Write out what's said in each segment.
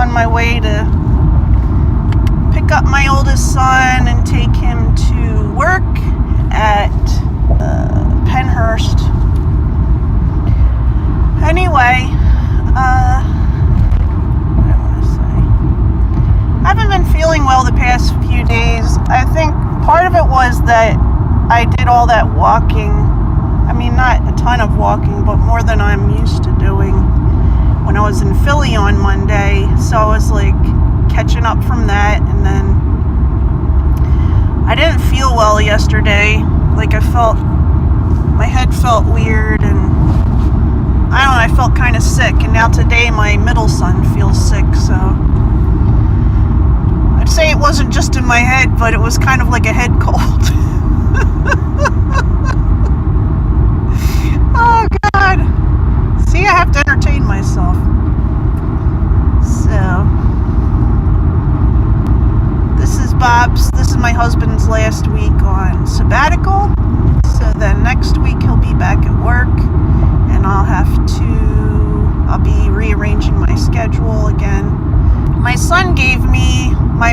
on my way to pick up my oldest son and take him to work at Penhurst. Anyway, what do I want to say? I haven't been feeling well the past few days. I think part of it was that I did all that walking. I mean, not a ton of walking, but more than I'm used to doing when I was in Philly on Monday. So I was like catching up from that, and then I didn't feel well yesterday. Like my head felt weird, and I don't know, I felt kind of sick. And now today my middle son feels sick, so I'd say it wasn't just in my head, but it was kind of like a head cold. Oh God. See, I have to entertain myself. So this is my husband's last week on sabbatical. So then next week he'll be back at work, and I'll be rearranging my schedule again. My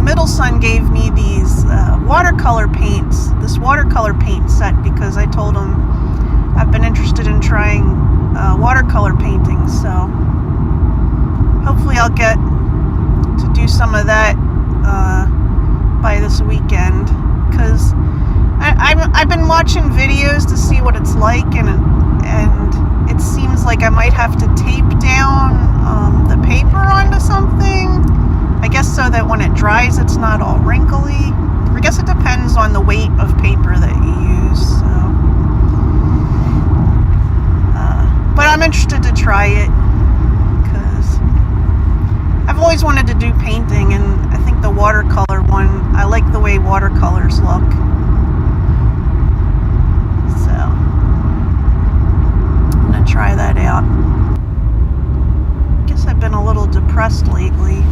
middle son gave me these watercolor paints, this watercolor paint set, because I told him I've been interested in trying watercolor painting. So hopefully I'll get to do some of that by this weekend, because I've been watching videos to see what it's like, and it seems like I might have to tape down the paper onto something, I guess, so that when it dries it's not all wrinkly. I guess it depends on the weight of paper that you use. So but I'm interested to try it, because I've always wanted to do painting, and I think the watercolor one, I like the way watercolors look. So I'm gonna try that out. I guess I've been a little depressed lately.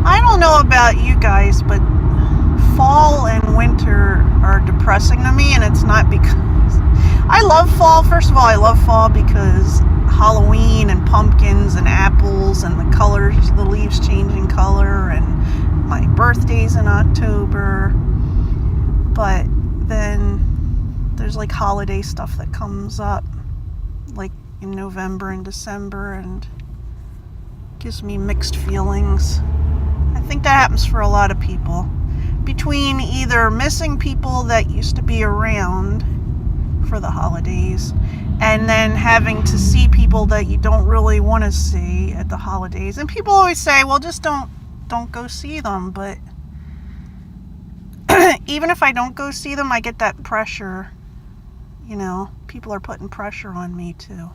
I don't know about you guys, but fall and winter are depressing to me, and it's not because I love fall. First of all, I love fall because Halloween and pumpkins and apples and the colors, the leaves changing color, and my birthday's in October. But then there's like holiday stuff that comes up like in November and December, and gives me mixed feelings. I think that happens for a lot of people, between either missing people that used to be around for the holidays, and then having to see people that you don't really want to see at the holidays. And people always say, well, just don't go see them. But even if I don't go see them, I get that pressure. You know, people are putting pressure on me to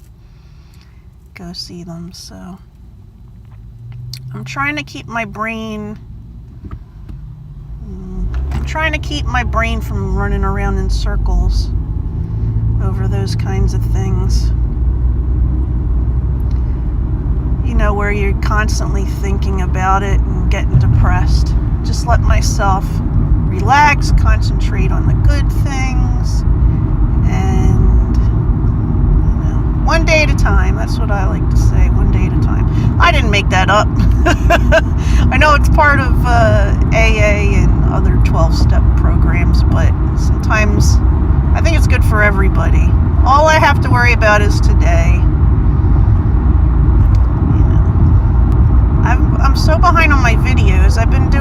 go see them. So I'm trying to keep my brain from running around in circles over those kinds of things. You know, where you're constantly thinking about it and getting depressed. Just let myself relax, concentrate on the good things, and, you know, one day at a time. That's what I like to say, one day at a time. I didn't make that up. I know it's part of AA and other 12-step programs, but sometimes I think it's good for everybody. All I have to worry about is today. You know, I'm so behind on my videos. I've been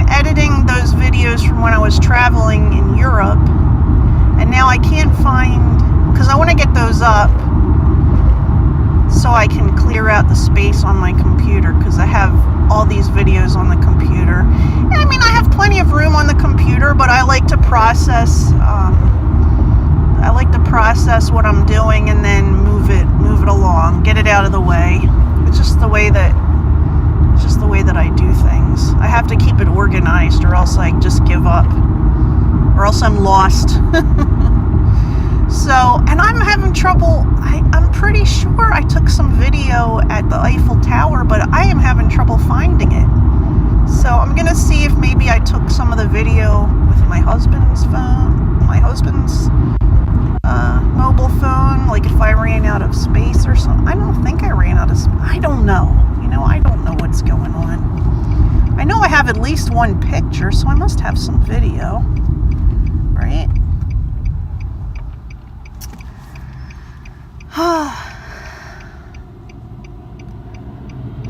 editing those videos from when I was traveling in Europe, and now I can't find, because I want to get those up so I can clear out the space on my computer, because I have all these videos on the computer. I mean, I have plenty of room on the computer, but I like to process what I'm doing and then move it along, get it out of the way. It's just the way that I do things. I have to keep it organized, or else I just give up, or else I'm lost. So, and I'm having trouble. I'm pretty sure I took some video at the Eiffel Tower, but I am having trouble finding it. So I'm gonna see if maybe I took some of the video with my husband's phone, mobile phone, like if I ran out of space or something. I don't think I ran out of space. I don't know. You know, I don't what's going on. I know I have at least one picture, so I must have some video, right?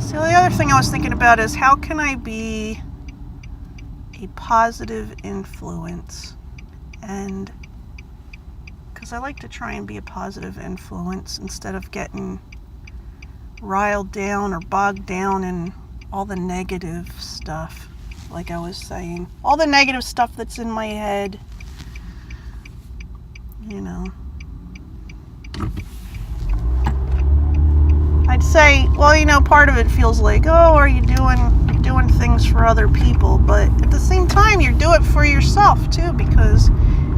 So the other thing I was thinking about is how can I be a positive influence? And because I like to try and be a positive influence instead of getting riled down or bogged down in all the negative stuff, like I was saying. All the negative stuff that's in my head, you know. I'd say, well, you know, part of it feels like, oh, are you doing things for other people? But at the same time, you do it for yourself too, because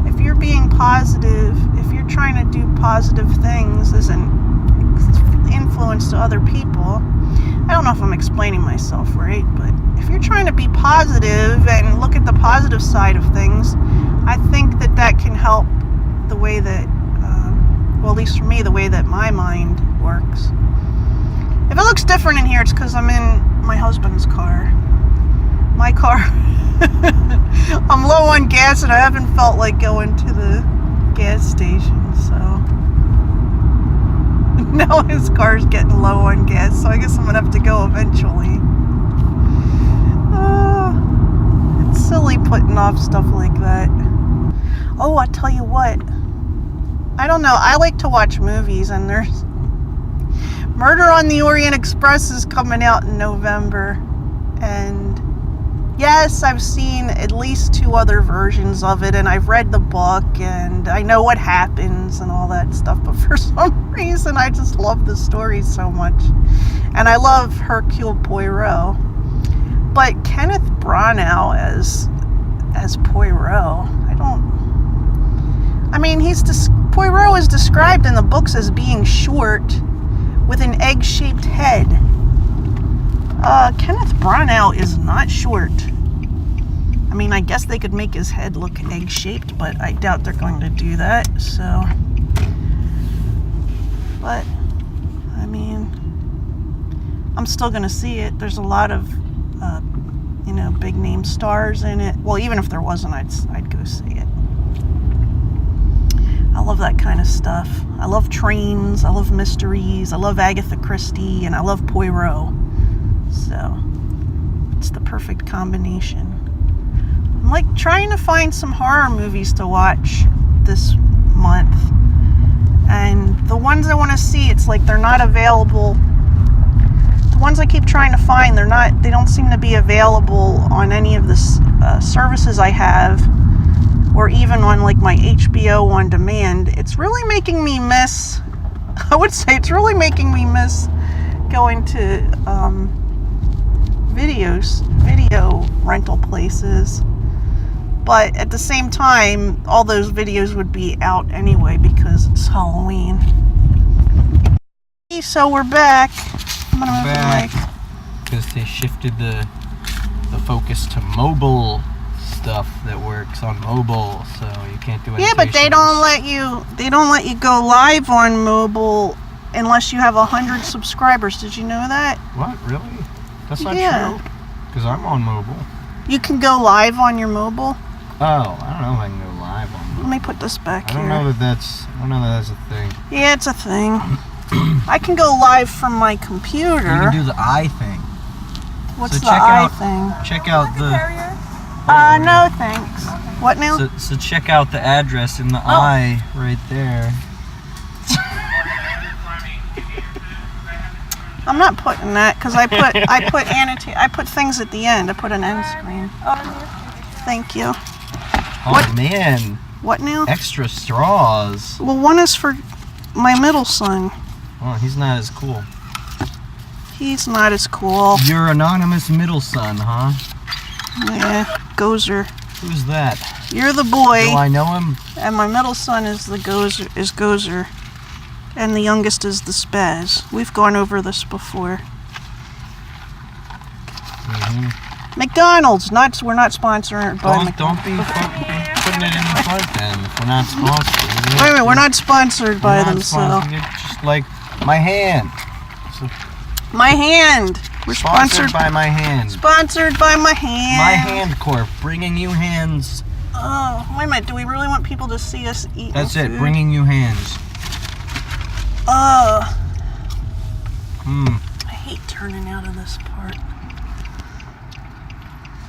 if you're being positive, if you're trying to do positive things as an influence to other people, I don't know if I'm explaining myself right, but if you're trying to be positive and look at the positive side of things, I think that that can help the way that, well, at least for me, the way that my mind works. If it looks different in here, it's because I'm in my husband's car. My car, I'm low on gas and I haven't felt like going to the gas station, so now his car's getting low on gas, so I guess I'm gonna have to go eventually. It's silly putting off stuff like that. Oh, I tell you what, I don't know, I like to watch movies, and there's Murder on the Orient Express is coming out in November, and yes, I've seen at least 2 other versions of it, and I've read the book, and I know what happens and all that stuff, but for some reason I just love the story so much, and I love Hercule Poirot. But Kenneth Branagh as Poirot, Poirot is described in the books as being short with an egg-shaped head. Kenneth Branagh is not short. I mean, I guess they could make his head look egg-shaped, but I doubt they're going to do that, so. But, I mean, I'm still going to see it. There's a lot of, big-name stars in it. Well, even if there wasn't, I'd go see it. I love that kind of stuff. I love trains, I love mysteries, I love Agatha Christie, and I love Poirot. So, it's the perfect combination. I'm like trying to find some horror movies to watch this month. And the ones I want to see, it's like they're not available. The ones I keep trying to find, they don't seem to be available on any of the services I have, or even on like my HBO on demand. It's really making me miss, I would say it's really making me miss going to video rental places. But at the same time, all those videos would be out anyway because it's Halloween. So we're back. I'm gonna move the mic. Because they shifted the focus to mobile stuff that works on mobile, so you can't do anything. Yeah, but they don't let you go live on mobile unless you have 100 subscribers. Did you know that? What? Really? That's not true. Because I'm on mobile. You can go live on your mobile? Oh, I don't know if I can go live on mobile. Let me put this back here. I don't know that that's a thing. Yeah, it's a thing. I can go live from my computer. You can do the eye thing. What's the eye thing? Check out the... No thanks. What now? So check out the address in the eye right there. I'm not putting that because I put things at the end. I put an end screen. Thank you. Oh what? Man. What now? Extra straws. Well, one is for my middle son. Oh, he's not as cool. He's not as cool. Your anonymous middle son, huh? Yeah, Gozer. Who's that? You're the boy. Do I know him? And my middle son is Gozer. And the youngest is the Spaz. We've gone over this before. Mm-hmm. McDonald's. We're not sponsored by McDonald's. Don't be putting it in the front then. If we're not sponsored. Wait a minute, we're not sponsored by them, so. Just like my hand. My hand. We're Sponsored by my hand. Sponsored by my hand. My Hand Corp, bringing you hands. Oh, wait a minute. Do we really want people to see us eat? That's it, food? bringing you hands. I Hmm. hate turning out of this part.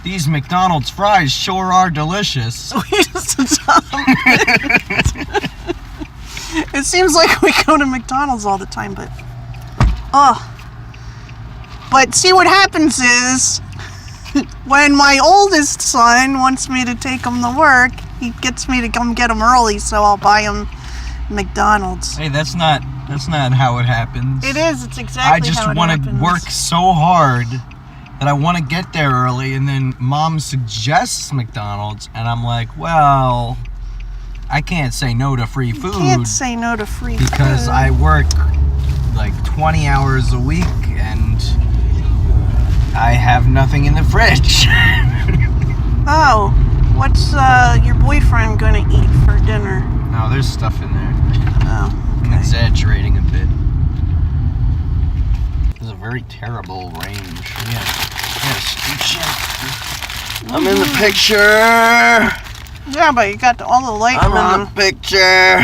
These McDonald's fries sure are delicious. It seems like we go to McDonald's all the time, but but see, what happens is when my oldest son wants me to take him to work, he gets me to come get him early, so I'll buy him McDonald's. Hey, that's not how it happens. It is. It's exactly I just how it want happens. to work so hard that I want to get there early, and then Mom suggests McDonald's, and I'm like, well, I can't say no to free food. You can't say no to free food. Because I work like 20 hours a week, and I have nothing in the fridge. Oh, what's your boyfriend gonna eat for dinner? No, there's stuff in there. Oh, I'm exaggerating a bit. This is a very terrible range. Yeah, scooch in. I'm in the picture. Yeah, but you got all the light I'm on. in the picture.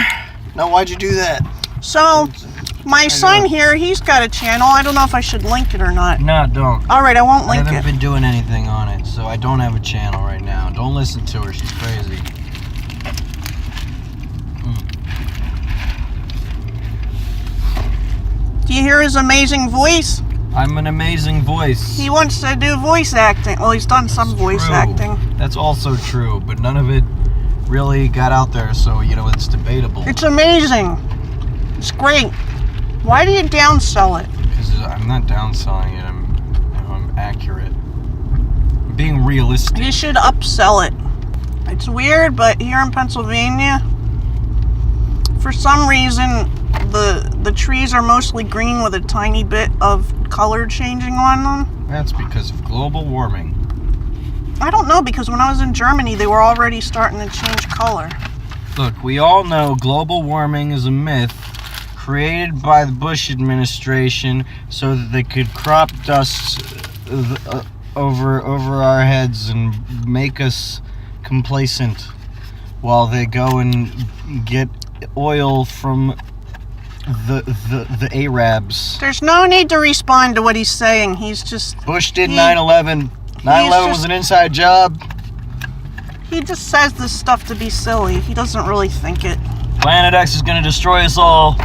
Now, why'd you do that? So, my son here, he's got a channel. I don't know if I should link it or not. No, don't. All right, I won't I link haven't it. been doing anything on it, so I don't have a channel right now. Don't listen to her. She's crazy. Do you hear his amazing voice? I'm an amazing voice. He wants to do voice acting. Well, he's done some voice True. acting. That's also true, but none of it really got out there, so, it's debatable. It's amazing. It's great. Why do you downsell it? Because I'm not downselling it. I'm accurate. I'm being realistic. You should upsell it. It's weird, but here in Pennsylvania, for some reason, the trees are mostly green with a tiny bit of color changing on them. That's because of global warming. I don't know, because when I was in Germany, they were already starting to change color. Look, we all know global warming is a myth created by the Bush administration so that they could crop dust over our heads and make us complacent while they go and get oil from the Arabs. There's no need to respond to what he's saying. He's just... Bush did 9/11. 9/11 was an inside job. He just says this stuff to be silly. He doesn't really think it. Planet X is going to destroy us all.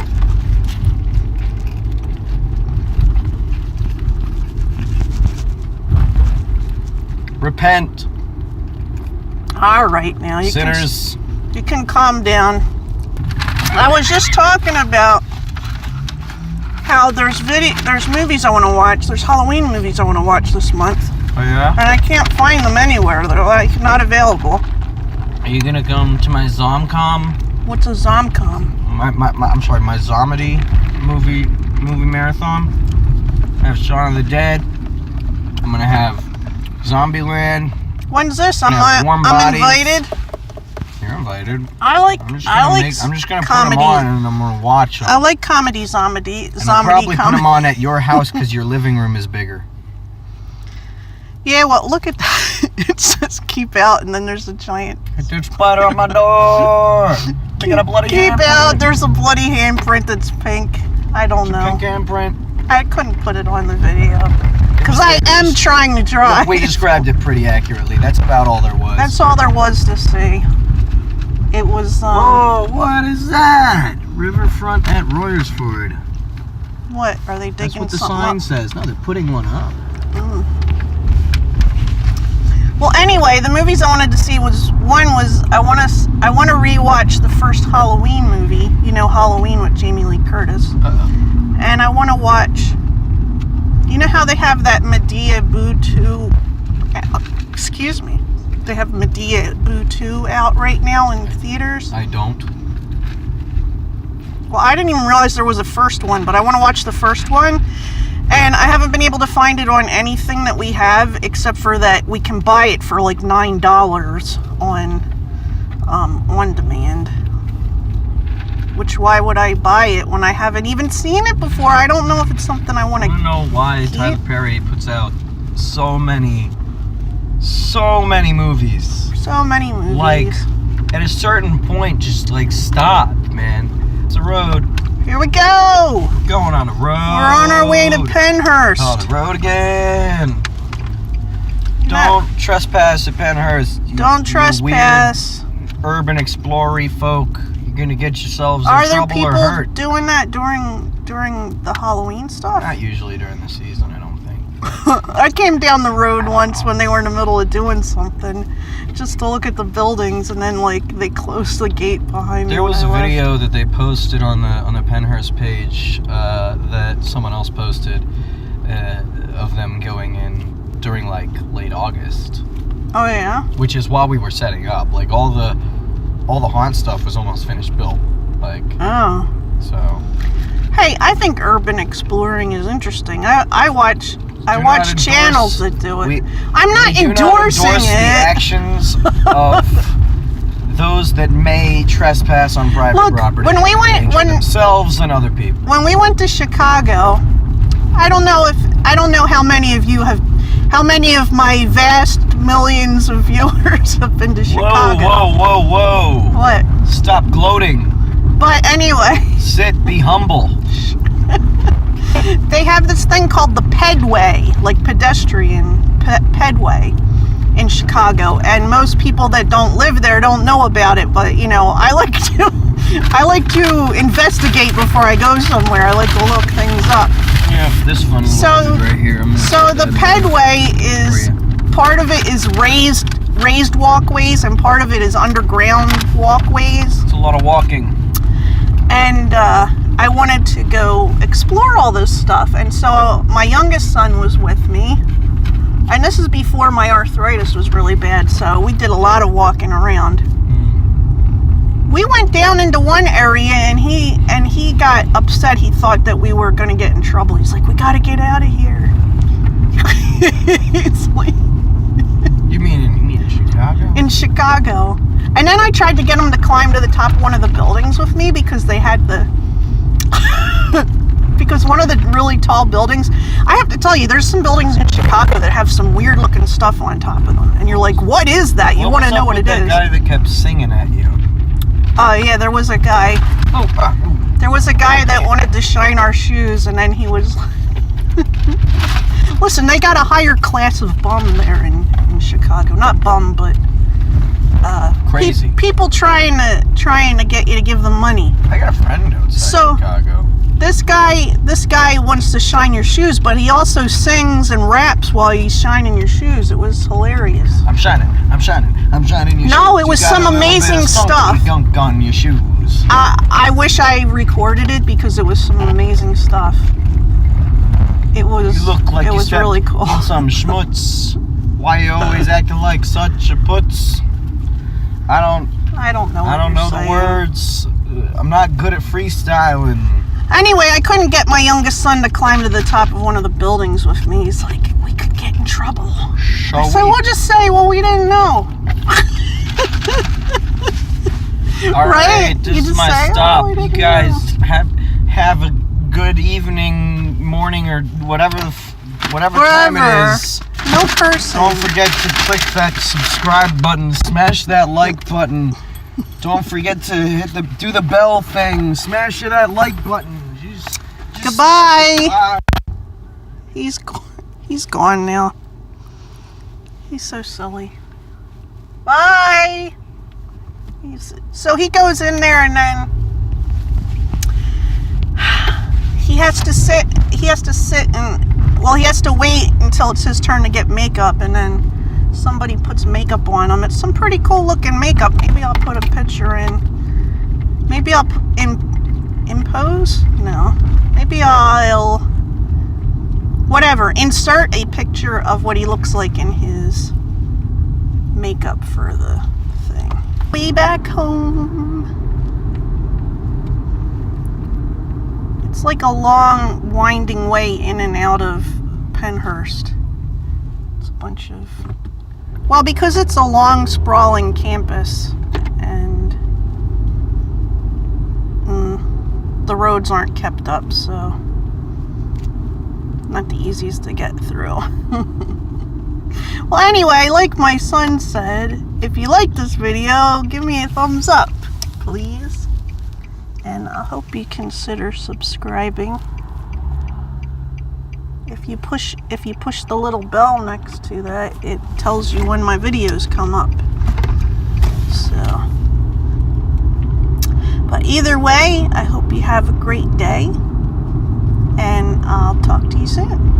Repent. All right, now you Sinners. You can calm down. I was just talking about how there's movies I want to watch. There's Halloween movies I want to watch this month, Oh yeah? and I can't find them anywhere. They're like not available. Are you gonna come to my Zomcom? What's a Zomcom? I'm sorry, my Zomedy movie marathon. I have Shaun of the Dead. I'm gonna have Zombieland. When's this? Yeah, I'm Warm Bodies. invited. You're invited. I like I'm just comedy. gonna put them on and I'm gonna watch them. I like comedy, zombie And I'll probably put comedy. them on at your house because your living room is bigger. Yeah, well, look at that. It says keep out, and then there's a giant... There's spider on my door. I got a bloody Keep handprint. out. There's a bloody handprint that's pink. I don't It's a know. pink handprint. I couldn't put it on the video. Because I am trying to draw. We described it pretty accurately. That's about all there was. That's all there was to see. It was, Oh, what is that? Riverfront at Royersford. what? Are they That's digging what the something sign up? says. No, they're putting one up. Well, anyway, the movies I wanted to see was I want to rewatch the first Halloween movie. You know, Halloween with Jamie Lee Curtis. Uh-oh. And I want to watch. You know how they have that Medea Boo 2? Excuse me. They have Medea Boo 2 out right now in theaters. I don't. Well, I didn't even realize there was a first one, but I want to watch the first one. And I haven't been able to find it on anything that we have, except for that we can buy it for like $9 on demand, Which, why would I buy it when I haven't even seen it before? I don't know if it's something I want to. I don't know why Tyler Perry puts out so many movies. So many movies. Like, at a certain point, just like stop, man. It's a road. Here we go. Going on a road. We're on our way to Pennhurst. Oh, the road again. Don't trespass at Pennhurst. Don't trespass. Weird urban explorer folk. You're gonna get yourselves in Are there trouble or people hurt. doing that during the Halloween stuff? Not usually during the season, I don't think. I came down the road once when they were in the middle of doing something, just to look at the buildings, and then like they closed the gate behind me. There was a video that they posted on the Pennhurst page that someone else posted of them going in during like late August. Oh yeah. Which is while we were setting up. Like all the haunt stuff was almost finished built. Like oh. So. Hey, I think urban exploring is interesting. I watch channels that do it. I'm not endorsing the it. actions of those that may trespass on private property. When we went, themselves and other people. When we went to Chicago, I don't know how many of my vast millions of viewers have been to Chicago. Whoa. What? Stop gloating. But anyway. Sit, be humble. They have this thing called the Pedway, like pedestrian pedway in Chicago, and most people that don't live there don't know about it, but you know, I like to investigate before I go somewhere. I like to look things up. Yeah, this fun little right here. So the Pedway is part of it is raised walkways, and part of it is underground walkways. It's a lot of walking. And I wanted to go explore all this stuff, and so my youngest son was with me, and this is before my arthritis was really bad, so we did a lot of walking around. We went down into one area, and he got upset. He thought that we were going to get in trouble. He's like, "We got to get out of here." It's like, you mean in Chicago? In Chicago. And then I tried to get him to climb to the top of one of the buildings with me because they had because one of the really tall buildings, I have to tell you, there's some buildings in Chicago that have some weird looking stuff on top of them. And you're like, what is that? You want to know what it is. That guy that kept singing at you. Yeah, there was a guy. There was a guy that wanted to shine our shoes, and then he was... Listen, they got a higher class of bum there in Chicago. Not bum, but... crazy. People trying to get you to give them money. I got a friend outside Chicago. This guy wants to shine your shoes, but he also sings and raps while he's shining your shoes. It was hilarious. I'm shining your shoes. No, it was some amazing stuff. Gunk on your shoes. I wish I recorded it because it was some amazing stuff. It was. You look like it was really cool. Some schmutz. Why you always acting like such a putz? I don't know the words. I'm not good at freestyling. Anyway, I couldn't get my youngest son to climb to the top of one of the buildings with me. He's like, we could get in trouble. So we'll just say, well, we didn't know. All right, this is my stop. Oh, you guys have a good evening, morning, or whatever time it is. No cursing. Don't forget to click that subscribe button, smash that like button. Don't forget to do the bell thing, smash that like button. Just goodbye. Bye. He's gone now. He's so silly. Bye. So he goes in there, and then he has to sit and, well, he has to wait until it's his turn to get makeup, and then somebody puts makeup on him. It's some pretty cool looking makeup. Maybe I'll put a picture in. Maybe I'll impose? No. Maybe I'll, whatever, insert a picture of what he looks like in his makeup for the thing. Way back home. It's like a long, winding way in and out of Pennhurst. It's a bunch of... Well, because it's a long, sprawling campus, and... the roads aren't kept up, so not the easiest to get through. Well, anyway, like my son said, if you like this video, give me a thumbs up, please. And I hope you consider subscribing. If you push the little bell next to that, it tells you when my videos come up. So, but either way, I hope you have a great day, and I'll talk to you soon.